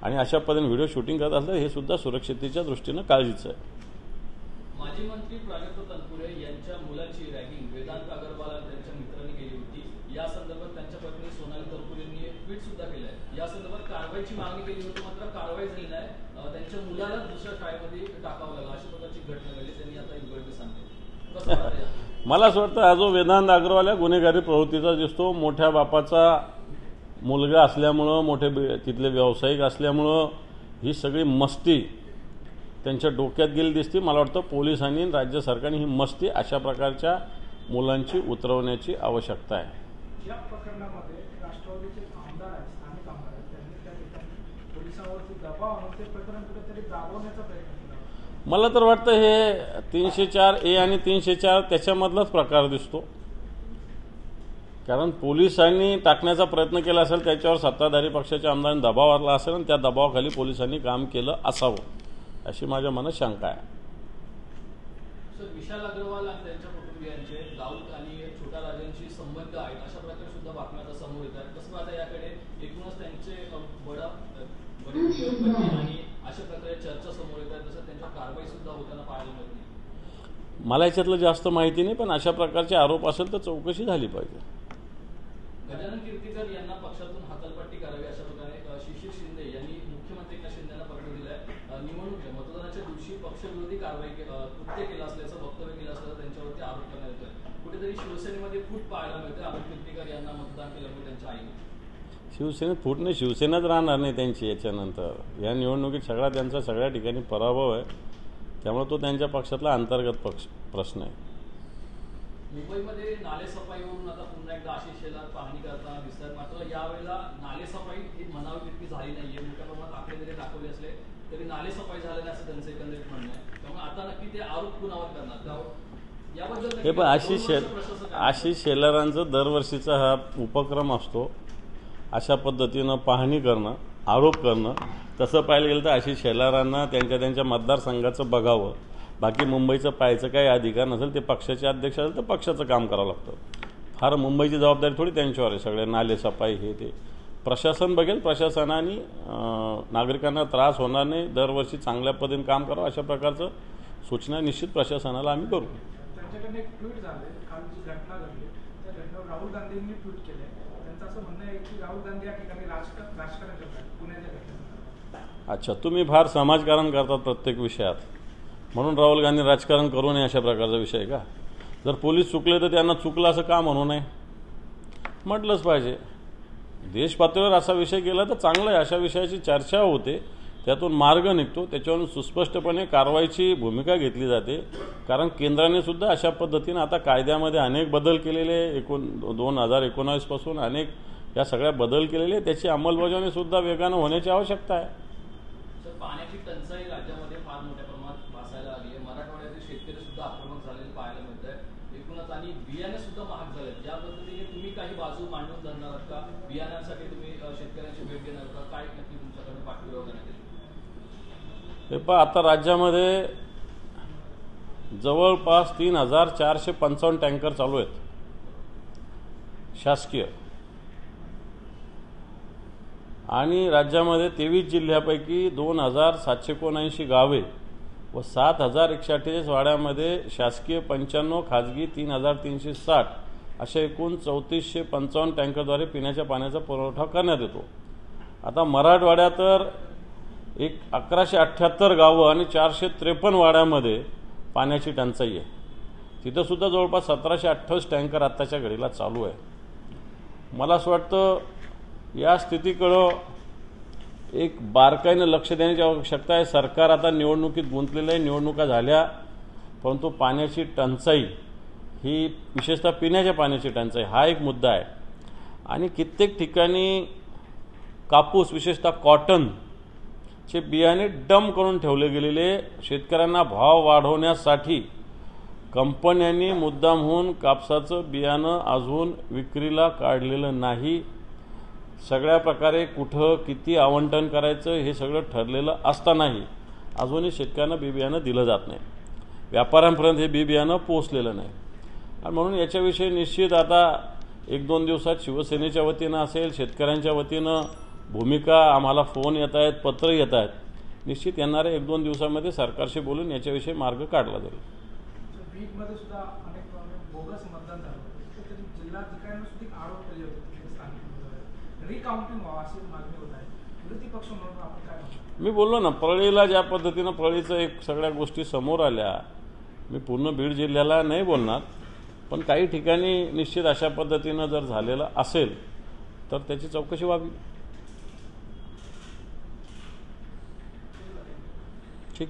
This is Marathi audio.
आणि अशा पद्धतीने व्हिडिओ शूटिंग करत असलं हे सुद्धा सुरक्षिततेच्या दृष्टीनं काळजीचं आहे. माजी मंत्री प्राजक्त तनपुरे यांच्या मुलाची रॅगिंग वेदांत अग्रवाल आणि त्यांच्या मित्रांनी केली होती. या संदर्भात त्यांच्या पत्नी सोनाली तनपुरेंनी ट्विट सुद्धा केलं आहे. या संदर्भात कारवाईची मागणी केली होती, मात्र कारवाई झाली नाही. त्यांच्या मुलाला दुसऱ्या शाळेमध्ये टाकावं लागलं, अशा प्रकारची घटना घडली. त्यांनी आता उघडकीस सांगितलं. मला असं वाटतं हा जो वेदांत अग्रवाल या गुन्हेगारी प्रवृत्तीचा दिसतो, मोठ्या बापाचा मुलगा असल्यामुळं, मोठे तिथले व्यावसायिक असल्यामुळं ही सगळी मस्ती त्यांच्या डोक्यात गेली दिसते. मला वाटतं पोलिसांनी राज्य सरकारने ही मस्ती अशा प्रकारच्या मुलांची उतरवण्याची आवश्यकता आहे. या प्रकरणामध्ये राष्ट्रवादीचे आमदार आहेत, स्थानिक आमदार आहेत, त्यांनी त्या ठिकाणी पोलिसांवरती दबाव आणून ते प्रकरण कुठेतरी दाबवण्याचा प्रयत्न केला. मला तर वाटतं हे 304A आणि 304 त्याच्यामधलाच प्रकार दिसतो. कारण पोलिसांनी टाकण्याचा प्रयत्न केला असेल, त्याच्यावर सत्ताधारी पक्षाच्या आमदारांनी दबाव आणला असेल आणि त्या दबावाखाली पोलिसांनी काम केलं असावं अशी माझ्या मनात शंका आहे. सर, विशाल अग्रवाल आणि त्यांच्या कुटुंबियांचे दाऊद आणि छोटा राजांशी संबंध आहेत अशा प्रकारे सुद्धा बातम्या आता समोर येत आहेत. कसं आता याकडे एकूणच त्यांचे बडे आणि अशा प्रकारे चर्चा समोर येत आहेत, तसं त्यांच्या कारवाई सुद्धा होताना पाहायला मिळते. मला याच्यातलं जास्त माहिती नाही, पण अशा प्रकारचे आरोप असेल तर चौकशी झाली पाहिजे. गजानन कीर्तीकर यांना पक्षातून हकालपट्टी करावी अशा प्रकारे शिशिर शिंदे यांनी मुख्यमंत्री एकनाथ शिंदेंना पत्र दिलंय. निवडणूक मतदानाच्या दिवशी पक्षविरोधी कारवाई कृत्य केलं असल्याचं वक्तव्य केलं असल्याचं त्यांच्यावरती आरोप करण्यात येतोय. कुठेतरी शिवसेनेमध्ये फूट पाहायला मिळते. अमित कीर्तीकर यांना मतदान केल्यामुळे त्यांच्या आईने शिवसेनेत फूट नाही, शिवसेनाच राहणार नाही त्यांची याच्यानंतर. या निवडणुकीत त्यांचा सगळ्या ठिकाणी पराभव आहे, त्यामुळे तो त्यांच्या पक्षातला अंतर्गत प्रश्न आहे. मुंबईमध्ये नालेसफाईवरून आता पुन्हा एकदा आशिष शेलार पाहणी करताना दिसतात, मात्र यावेळेला नालेसफाई ही म्हणावी तितकी झाली नाहीये. मोठ्या प्रमाणात आकडे जरी दाखवले असले तरी नालेसफाई झाली नाही असं त्यांचं एकंदरीत म्हणणं आहे. त्यामुळे आता नक्की ते आरोप कुणावर करणार याबद्दल हे पण आशिष शेलारांचं दरवर्षीचा हा उपक्रम असतो, अशा पद्धतीनं पाहणी करणं, आरोप करणं. तसं पाहायला गेलं तर आशिष शेलारांना त्यांच्या मतदारसंघाचं बघावं, बाकी मुंबईचं पाहायचं काही अधिकार नसेल. ते पक्षाचे अध्यक्ष असेल तर पक्षाचं काम करावं लागतं. फार मुंबईची जबाबदारी थोडी त्यांच्यावर आहे. सगळे नालेसफाई हे ते प्रशासन बघेल. प्रशासनाने नागरिकांना त्रास होणार नाही, दरवर्षी चांगल्या पद्धतीने काम करावं अशा प्रकारचं सूचना निश्चित प्रशासनाला आम्ही करू. त्यांच्याकडे एक ट्विट झाले, काल जी घटना घडली त्या घटनेवर राहुल गांधींनी ट्विट केले. त्यांचं असं म्हणणं आहे की राहुल गांधी या ठिकाणी राजकारण करतात पुण्याच्या घटनेवर. अच्छा, तुम्ही फार समाजकारण करतात प्रत्येक विषयात, म्हणून राहुल गांधी राजकारण करू नये अशा प्रकारचा विषय का? जर पोलीस चुकले तर त्यांना चुकलं असं का म्हणू नये? म्हटलंच पाहिजे. देश पातळीवर असा विषय केला तर चांगलं आहे. अशा विषयाची चर्चा होते, त्यातून मार्ग निघतो, त्याच्यावरून सुस्पष्टपणे कारवाईची भूमिका घेतली जाते. कारण केंद्राने सुद्धा अशा पद्धतीनं आता कायद्यामध्ये अनेक बदल केलेले 2019 पासून अनेक या सगळ्या बदल केलेले, त्याची अंमलबजावणी सुद्धा वेगानं होण्याची आवश्यकता आहे. पाण्याची टंचाई राज्यामध्ये फार मोठ्या प्रमाणात भासायला लागली आहे. मराठवाड्यातील शेतकरी सुद्धा आक्रमक झालेले पाहायला मिळत आहे एकूणच, आणि बियाणे सुद्धा महाग झाले. या पद्धतीने तुम्ही काही बाजू मांडून धरणार आहात का? बियाण्यांसाठी तुम्ही शेतकऱ्यांची भेट देणार का? काय नक्की तुमच्याकडे पाठपुरावा करण्यात येईल? हे पहा, आता राज्यामध्ये जवळपास 3455 टँकर चालू आहेत शासकीय, आणि राज्यामध्ये 23 जिल्ह्यापैकी 2779 गावे व 7148 वाड्यामध्ये शासकीय 95, खाजगी 3360 अशा एकूण 3455 टँकरद्वारे पिण्याच्या पाण्याचा पुरवठा करण्यात येतो. आता मराठवाड्यात तर 1178 गावं आणि 453 वाड्यामध्ये पाण्याची टंचाई आहे. तिथंसुद्धा जवळपास 1728 टँकर आत्ताच्या घडीला चालू आहे. मला असं वाटतं या स्थितीकडं एक बारकाईनं लक्ष देण्याची आवश्यकता आहे. सरकार आता निवडणुकीत गुंतलेलं आहे, निवडणुका झाल्या, परंतु पाण्याची टंचाई ही विशेषतः पिण्याच्या पाण्याची टंचाई हा एक मुद्दा आहे. आणि कित्येक ठिकाणी कापूस, विशेषतः कॉटनचे बियाणे डंप करून ठेवले गेलेले, शेतकऱ्यांना भाव वाढवण्यासाठी कंपन्यांनी मुद्दामहून कापसाचं बियाणं अजून विक्रीला काढलेलं नाही. सगळ्या प्रकारे कुठं किती आवंटन करायचं हे सगळं ठरलेलं असतानाही अजूनही शेतकऱ्यांना बी बियाणं दिलं जात नाही, व्यापाऱ्यांपर्यंत हे बी बियाणं पोहोचलेलं नाही. आणि म्हणून याच्याविषयी निश्चित आता 1-2 दिवसात शिवसेनेच्या वतीनं असेल, शेतकऱ्यांच्या वतीनं भूमिका आम्हाला फोन येत आहेत, पत्र येत आहेत. निश्चित येणाऱ्या 1-2 दिवसामध्ये सरकारशी बोलून याच्याविषयी मार्ग काढला जाईल. बीडमध्ये सुद्धा अनेक बोगस मतदान झालं होतं. तर जिल्हाधिकाऱ्यांनी सुद्धा आरोप केले होते तिथे स्थानिक रिकाउंटिंग व्हावं अशी मागणी होत आहे. विरोधी पक्ष म्हणून आपण काय म्हणतो? मी बोललो ना, परळीला ज्या पद्धतीनं परळीचं एक सगळ्या गोष्टी समोर आल्या, मी पूर्ण बीड जिल्ह्याला नाही बोलणार, पण काही ठिकाणी निश्चित अशा पद्धतीनं जर झालेलं असेल तर त्याची चौकशी व्हावी.